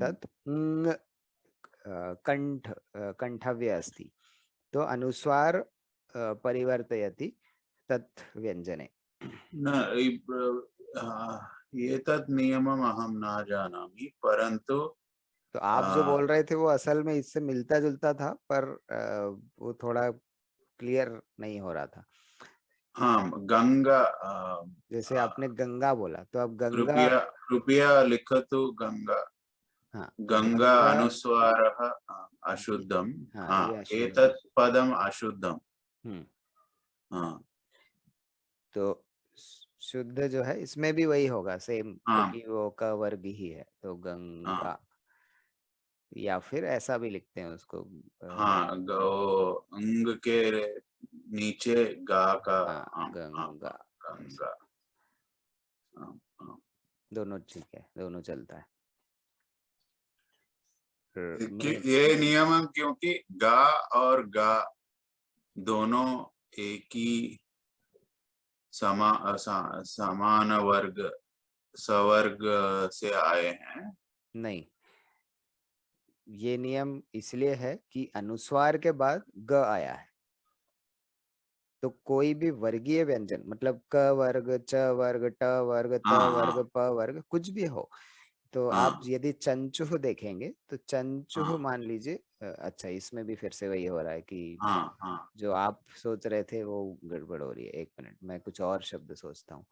तत् ङ, कंठव्य अस्ति, तो अनुस्वार परिवर्तयति तत् व्यंजने। न एतत् नियमम् अहं न जानामि, परन्तु तो आप जो बोल रहे थे वो असल में इससे मिलता जुलता था, पर वो थोड़ा क्लियर नहीं हो रहा था। हाँ, गंगा, जैसे आपने गंगा बोला, तो अब गंगा, कृपया कृपया लिखतु गंगा। हाँ, गंगा गंगा, अनुस्वारः अशुद्धम। हाँ, हाँ, ये अशुद्ध। एतत् पदम अशुद्धम। हम्म, हाँ तो शुद्ध जो है इसमें भी वही होगा सेम, हाँ क्योंकि वो का वर्ग ही है, तो हाँ गंगा, या फिर ऐसा भी लिखते हैं उसको, हाँ, गो अंग के नीचे गा का। हाँ, हाँ हाँ हाँ, गंगा, ऐसे गंगा। हाँ हाँ। दोनों ठीक है, दोनों चलता है। मेन, ये नियम है क्योंकि गा और गा दोनों एक ही समान वर्ग, सवर्ग से आए हैं। नहीं, ये नियम इसलिए है कि अनुस्वार के बाद ग आया है, तो कोई भी वर्गीय व्यंजन, मतलब क वर्ग, च वर्ग, ट वर्ग, त हाँ वर्ग, हाँ प वर्ग, कुछ भी हो, तो आप हाँ यदि चंचुह देखेंगे, तो चंचुह हाँ मान लीजिए, अच्छा, इसमें भी फिर से वही हो रहा है कि हाँ हाँ। जो आप सोच रहे थे वो गड़बड़ हो रही है। एक मिनट, मैं कुछ और शब्द सोचता हूँ।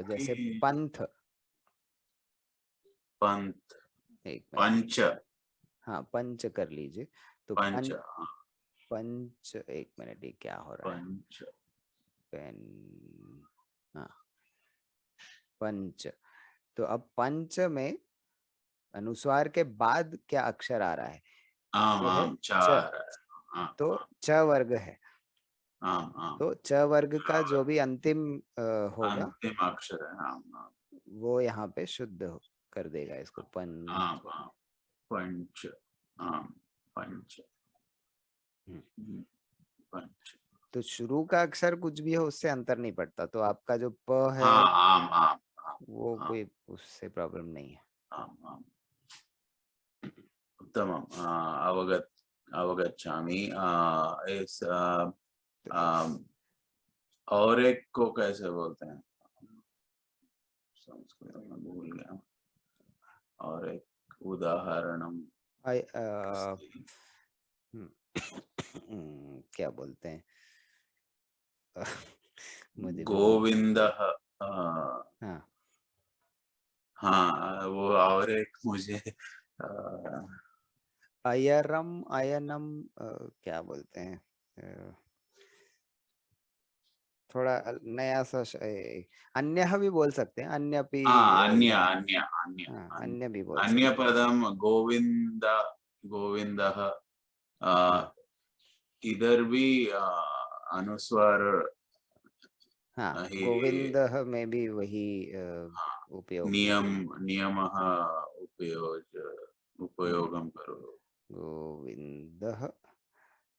जैसे ओके। पंथ, पंथ, एक मिनट, पंच, हाँ, पंच कर लीजिए, तो पंच, हाँ, पंच, एक मिनट, ये क्या हो रहा है, पंच। पेन, हाँ, पंच, तो अब पंच में अनुस्वार के बाद क्या अक्षर आ रहा है? आम ये है आम च, चार। हाँ तो हाँ च वर्ग है, आम आम। तो च वर्ग का जो भी अंतिम होगा, अंतिम अक्षर है। आम आम वो यहाँ पे शुद्ध कर देगा इसको, आम पंच। आम, पंच, आम, पंच, हम्म, पंच। तो शुरू का अक्षर कुछ भी हो उससे अंतर नहीं पड़ता, तो आपका जो प है हाँ आम आम आम वो आम कोई उससे प्रॉब्लम नहीं है। आम आम। उत्तमम्, अवगच्छामि। इस तो और एक को कैसे बोलते हैं, संस्कृत में भूल गया। और एक उदाहरणम आई, अस्ति। क्या बोलते हैं, मुझे भी नहीं। गोविंदः। हाँ, हाँ, वो और एक मुझे अयरम, अयनम, क्या बोलते हैं, थोड़ा नया सा अन्य भी बोल सकते हैं, अन्य भी, अन्य अन्य अन्य हाँ, अन्य अन्य भी बोल अन्य सकते हैं। पदम गोविंद, गोविंदः। हाँ, इधर भी अनुस्वार हाँ, ही। गोविंद में भी वही उपयोग नियम, होगा, नियमः उपयोगम करो। गोविंद,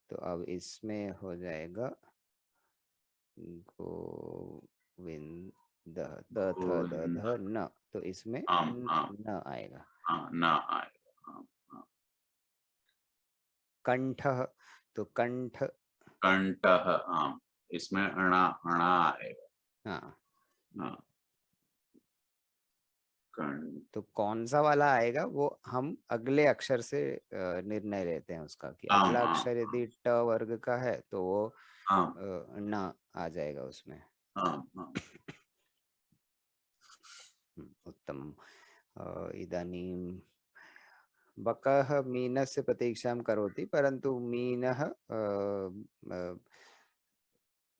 तो अब इसमें हो जाएगा गोविंद, त थ द गोविंद, ध न, तो इसमें आम आम, न आएगा। हाँ ना आएगा। आम। कंठ, तो कंठ, कंठः, आम, इसमें अणा, अणा आएगा। हाँ, हाँ, तो कौन सा वाला आएगा वो हम अगले अक्षर से निर्णय लेते हैं उसका, कि हाँ, अगला हाँ, अक्षर यदि ट वर्ग का है तो वो हाँ, न आ जाएगा उसमें। हाँ, हाँ, उत्तमम्। इदानीं बकः मीनस्य प्रतीक्षां करोति, परन्तु मीनः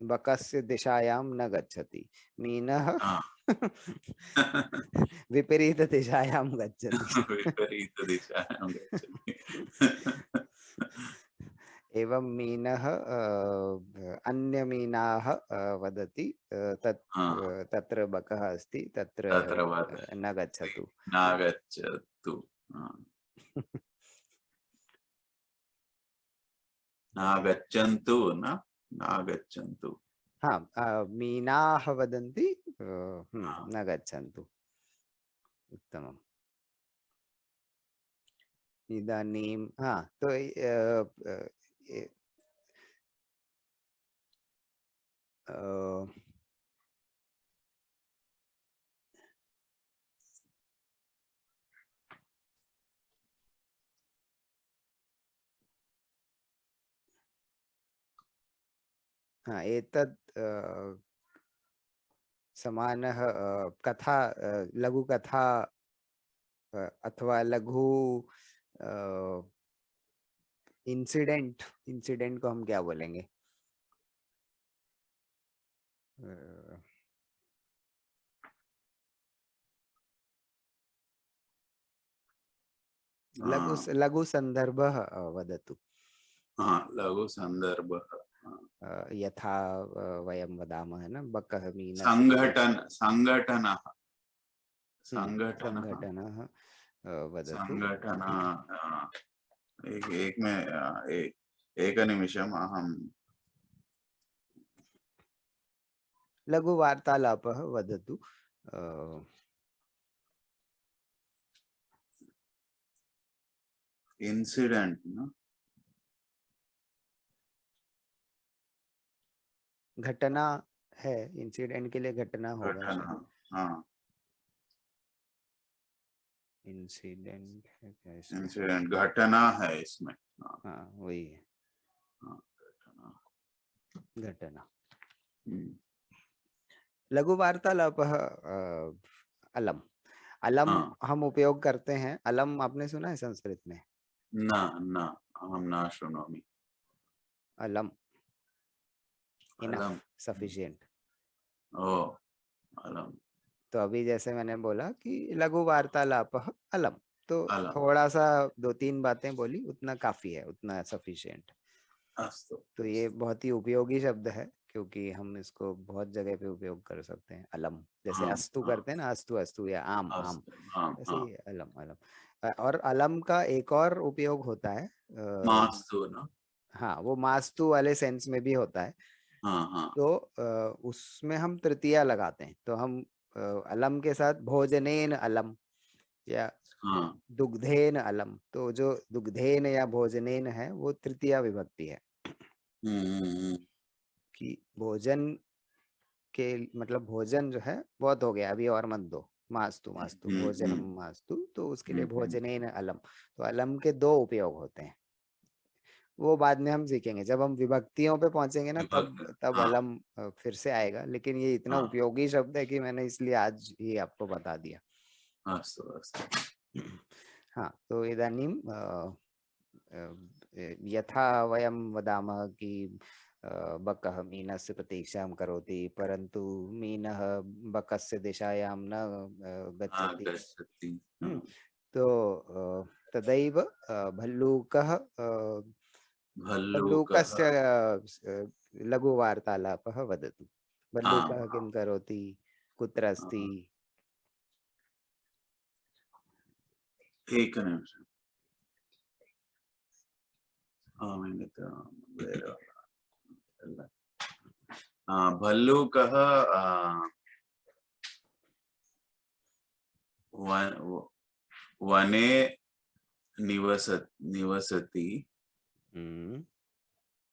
बकस्य दिशायां न गच्छति। मीनः हाँ। विपरीत दिशायां गच्छति। विपरीत दिशायां गच्छति। एवं मीनः अन्यमीनाः वदति हाँ, तत्र बकः अस्ति, तत्र तत्र वद न गच्छतु। नागच्छतु। हाँ, नागच्छन्तु न, नागच्छन्तु। हाँ, मीनाः वदन्ति हाँ, न गच्छन्तु। उत्तमम्। इदानीं तो एतत् समानः कथा, लघुकथा अथवा लघु इंसिडेंट, इंसिडेंट को हम क्या बोलेंगे? लघु संदर्भः वदतु। हाँ, लघु संदर्भ। यथा वयं वदामः न, बकः मीनस्य संघटन, संघटनः, संघटनः, संघटनः वदतु। संघटन। एक में एकनिमिषम् अहं लघु वार्तालापः वदतु। इंसिडेंट न, घटना है, इंसिडेंट के लिए घटना होगा शायद। घटना। हाँ, इंसिडेंट है क्या इसमें? इंसिडेंट घटना है इसमें। हाँ वही है, हाँ, घटना। घटना। हम्म, लघु वार्तालापः अलम। अलम हाँ, हम उपयोग करते हैं। अलम आपने सुना है संस्कृत में? न, न, अहं न शृणोमि। अलम, इनफ, अलम। सफिशिएंट। ओ, अलम। तो अभी जैसे मैंने बोला कि लघु वार्तालापः अलम, तो अलम। थोड़ा सा दो तीन बातें बोली, उतना काफी है, उतना सफिशिएंट। अस्तु। तो ये बहुत ही उपयोगी शब्द है, क्योंकि हम इसको बहुत जगह पे उपयोग कर सकते हैं। अलम, जैसे हाँ, अस्तु हाँ, करते हैं ना, अस्तु अस्तु, या आम आम, अस्तु। हाँ, ऐसे हाँ, ही अलम अलम। और अलम का एक और उपयोग होता है, मास्तु न। हाँ, वो मास्तु वाले सेंस में भी होता है। हाँ, हाँ, तो उसमें हम तृतीया लगाते हैं, तो हम अलम के साथ भोजनेन अलम या हाँ। दुग्धेन अलम, तो जो दुग्धेन या भोजनेन है वो तृतीया विभक्ति है, कि भोजन के मतलब भोजन जो है बहुत हो गया, अभी और मत दो, मास्तु मास्तु भोजनम मास्तु, तो उसके लिए भोजनेन अलम। तो अलम के दो उपयोग होते हैं, वो बाद में हम सीखेंगे, जब हम विभक्तियों पे पहुंचेंगे ना, तब तब हाँ, अलम फिर से आएगा। लेकिन ये इतना हाँ। उपयोगी शब्द है कि मैंने इसलिए आज ही आपको बता दिया। अस्तु, अस्तु। हाँ, तो इदानीं यथा वयं वदामः कि बकः मीनस्य प्रतीक्षां करोति, परन्तु मीनः बकस्य दिशायां न गच्छति। आगच्छति। तो तदैव भल्लूकः भल्लूकः। भल्लूकस्य लघुवार्तालापः वदतु। आम्, भल्लूकः किं आम्, करोति, कुत्र अस्ति? एकनिमिषम्। ಬೇರೆ ಎಲ್ಲ. भल्लूकः वने निवसति।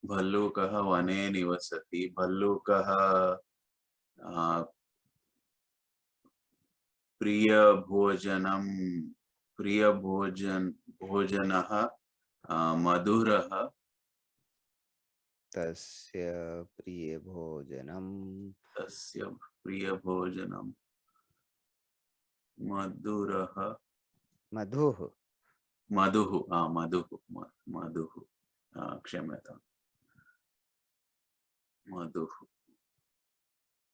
भल्लूकः वने निवसति। भल्लूकः प्रिय भोजनः मधुरः तस्य प्रिय भोजनम तस्य प्रिय भोजनम मधुरः मधुः मधुः मधुः क्षम्यतां मधुः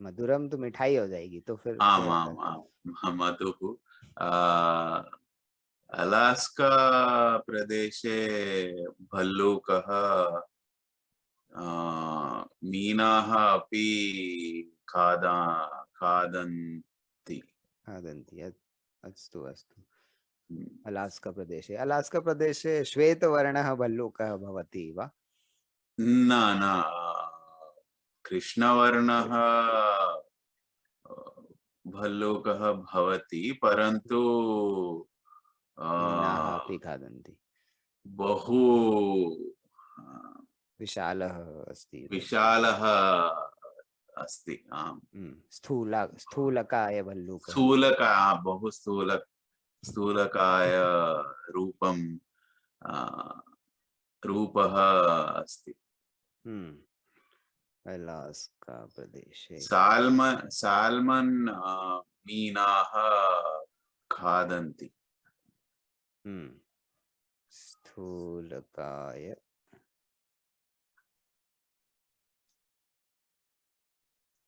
मधुरम तो मिठाई हो जाएगी तो फिर आम क्या आम होता आम मधुः अलास्का प्रदेशे भल्लूकः मीनाः अपि खादन्ति खादन्ति अस्तु अस्तु अलास्का प्रदेशे श्वेतवर्णः भल्लूकः भवति वा न न कृष्णवर्णः भल्लूकः भवति परन्तु मीनाः अपि खादन्ति बहु विशालः अस्ति विशालः अस्ति आम् स्थूलकाय भल्लूकः बहु स्थूलकाय रूपं रूपः अस्ति अलास्का प्रदेशे साल्मन् मीनाः खादन्ति स्थूलकाय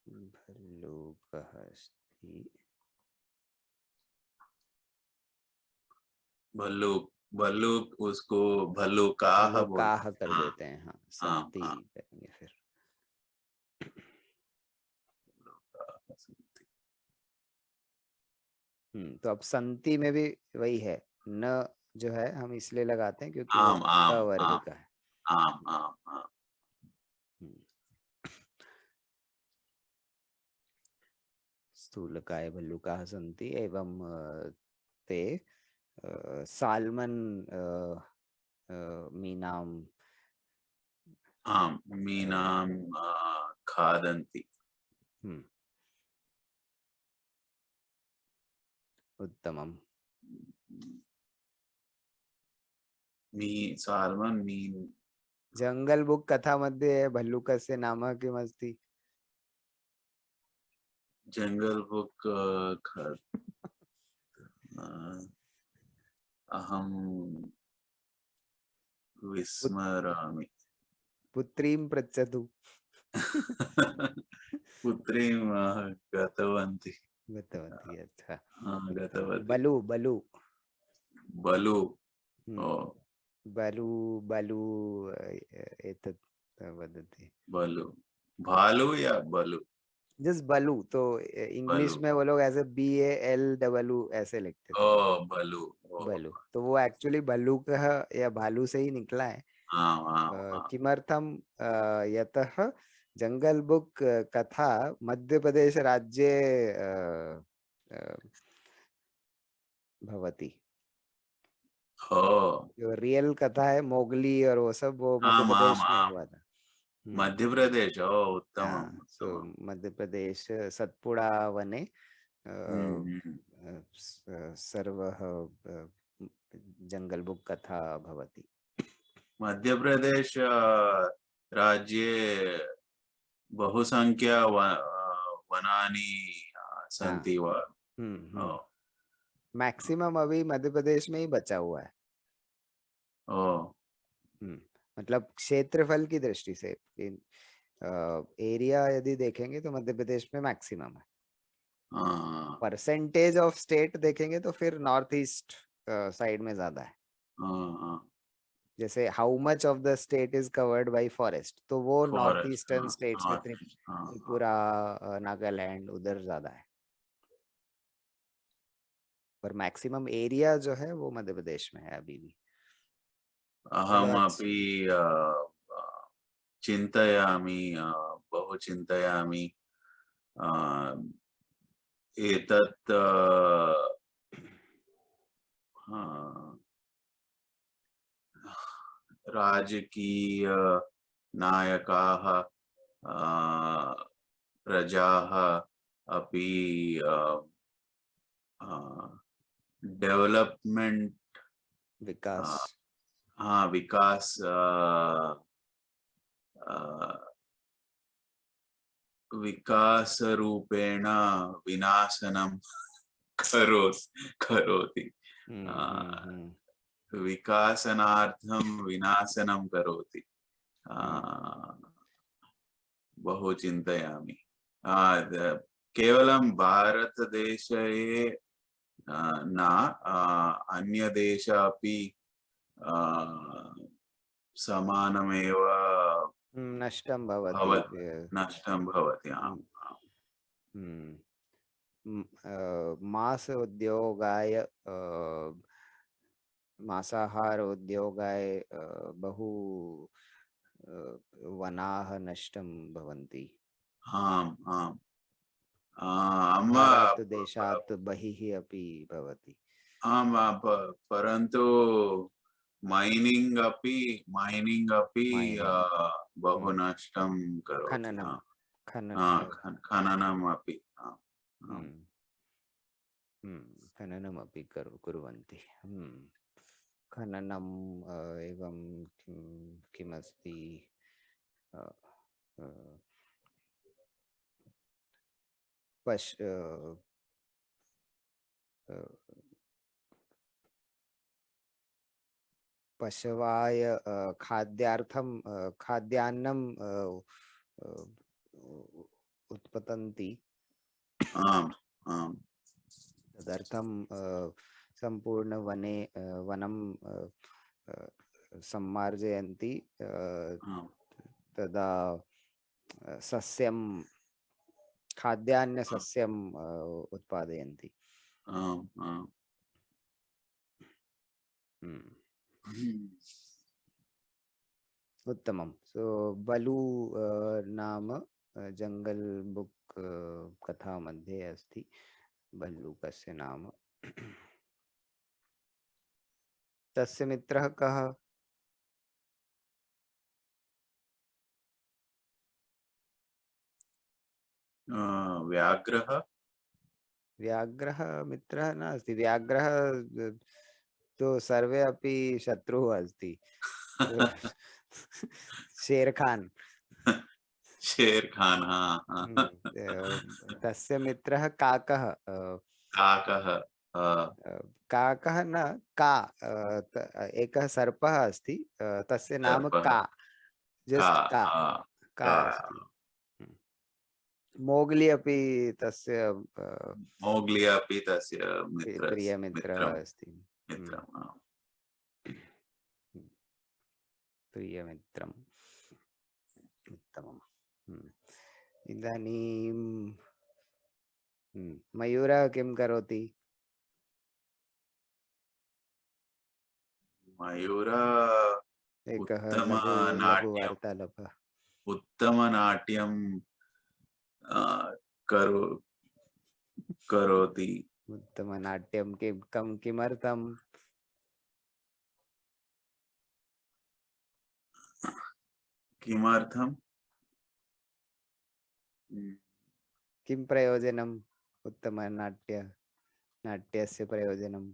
भल्लूकः अस्ति भल्लूक उसको भल्लूकाः कर देते हैं हाँ संति करेंगे फिर तो अब संति में भी वही है न जो है हम इसलिए लगाते हैं क्योंकि वो वर्ग का है स्थूलकाय भल्लूकाः सन्ति एवं ते साल्मन मीनां खादन्ति उत्तमम् साल्मन् मीन् जंगल बुक कथा मध्ये भल्लूकस्य नाम किमस्ति जंगल बुक अहं विस्मरामि पुत्रीं पृच्छतु पुत्रीं गतवती अच्छा गतवती बलू एतत् वदति भालू या बलू जस्ट बलू तो इंग्लिश में वो लोग ऐसे BALW ऐसे लिखते थे बलू तो वो एक्चुअली बलूकः या भालू से ही निकला है किमर्थम यतः जंगल बुक कथा मध्य प्रदेश राज्ये भवति जो रियल कथा है मोगली और वो सब वो मध्य प्रदेश में हुआ था मध्य प्रदेश उत्तम मध्य प्रदेश सतपुड़ा वने सर्वः जंगल बुक कथा भवति मध्य प्रदेश राज्ये बहुसंख्या वनानि सन्ति वा मैक्सिमम अभी मध्य प्रदेश में ही बचा हुआ है मतलब क्षेत्रफल की दृष्टि से एरिया यदि देखेंगे तो मध्य प्रदेश में मैक्सिमम है परसेंटेज ऑफ स्टेट देखेंगे तो फिर नॉर्थ ईस्ट साइड में ज्यादा है जैसे how much of the state is covered by forest तो वो नॉर्थ ईस्टर्न स्टेट्स में त्रिपुरा नागालैंड उधर ज्यादा है पर मैक्सिमम एरिया जो है वो मध्य प्रदेश में है अभी भी अहमपि चिन्तयामि बहु चिन्तयामि एतत् राजकीय नायकाः प्रजाः अपि डेवलपमेंट विकास हाँ विकास विकास रूपेण विनाशनं करोति विकासनार्थं विनाशनं करोति बहु चिन्तयामि केवलं भारतदेशे न अन्यदेश अपि समानमेव नष्टं भवति नष्टं भवति मांस उद्योगाय मांसाहार उद्योगाय बहु वनाः नष्टं भवन्ति आम् आम् भारतदेशात् बहिः अपि भवति आम् परन्तु माइनिंग अपि बहु नष्टं करोति खननम् अपि खननम् अपि कुर्वन्ति खननम् एवं किमस्ति पशवाय खाद्यार्थं खाद्यान्नं उत्पतन्ति तदर्थं सम्पूर्ण वनं सम्मार्जयन्ति तदा सस्यं खाद्यान्न सस्यं उत्पादयन्ति उत्तमं सो बलू नाम जंगल बुक कथा मध्ये अस्ति भल्लूकस्य नाम तस्य मित्रः कः व्याघ्रः व्याघ्रः मित्रः नास्ति व्याघ्रः तो सर्वे अपि शत्रुः अस्ति शेर खान तस्य मित्रः काकः काकः न का एकः सर्पः अस्ति तस्य नाम का जस्ट का अस्ति मोग्ली अपि तस्य प्रियमित्रः अस्ति प्रियमित्रम् उत्तमम् इदानीं मयूरः किं करोति एकः लघु वार्तालापः उत्तमनाट्यं करोति उत्तमनाट्यं किमर्थं किं प्रयोजनम् नाट्यस्य प्रयोजनम्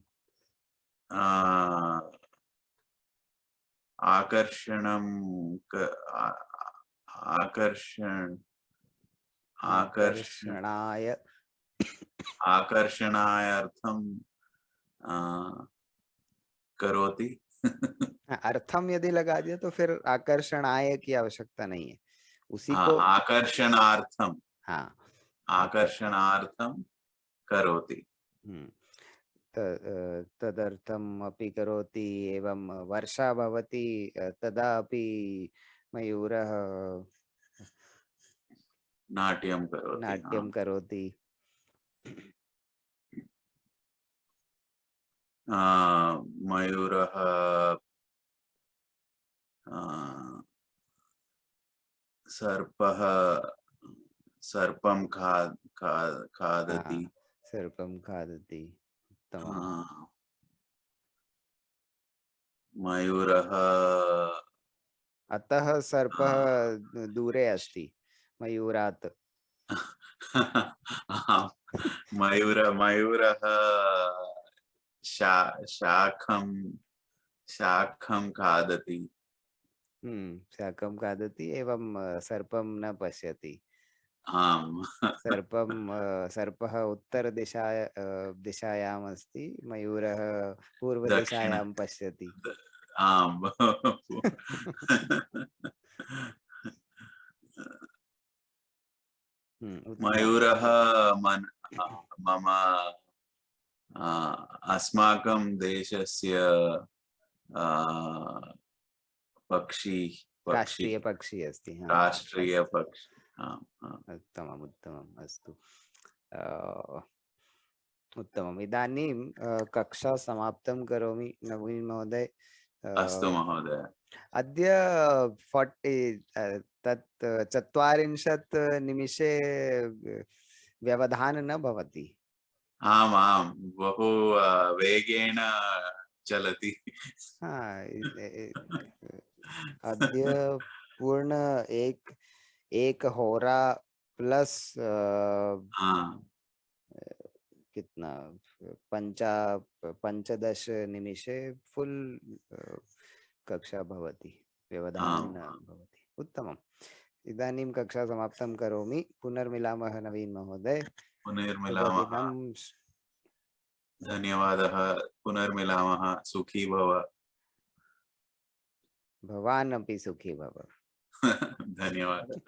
आकर्षणार्थं करोति अर्थम यदि लगा दिया तो फिर आकर्षणाय की आवश्यकता नहीं है उसी को आकर्षणार्थम आकर्षणार्थम करोति तदर्थम् अपि करोति एवं वर्षा भवति तदा अपि मयूरः नाट्यं करोति मयूरः सर्पं खादति मयूरः अतः सर्पः दूरे अस्ति मयूरात् आम्, मयूरः शाखं खादति। शाकं खादति एवं सर्पं न पश्यति। आम्। सर्पः दिशायाम् अस्ति, मयूरः दक्षिण पूर्वदिशायां पश्यति। आम्। उत्तमम्। मयूरः मम अस्माकं देशस्य पक्षी पक्षी राष्ट्रीय पक्षी अस्ति। हाँ, राष्ट्रीय अस्तु, पक्षी। आम्, आम्। उत्तमम् उत्तमम्, अस्तु। उत्तमम्। इदानीं कक्षा समाप्तं करोमि नवीन महोदय। अस्तु महोदय। अद्य 40 तत् 40 निमिषे व्यवधान न भवति। आम् आम्, बहु वेगेन चलति। अद्य पूर्ण एक होरा प्लस कितना 15 निमिषे फुल कक्षा भवति, व्यवधानं न भवति। उत्तमम्। इदानीं कक्षा समाप्तं करोमि। पुनर्मिलामः नवीन महोदय। पुनर्मिलामः। शुभदिनं। धन्यवादः। पुनर्मिलामः। सुखी भव। भवान् अपि सुखी भव। धन्यवादः।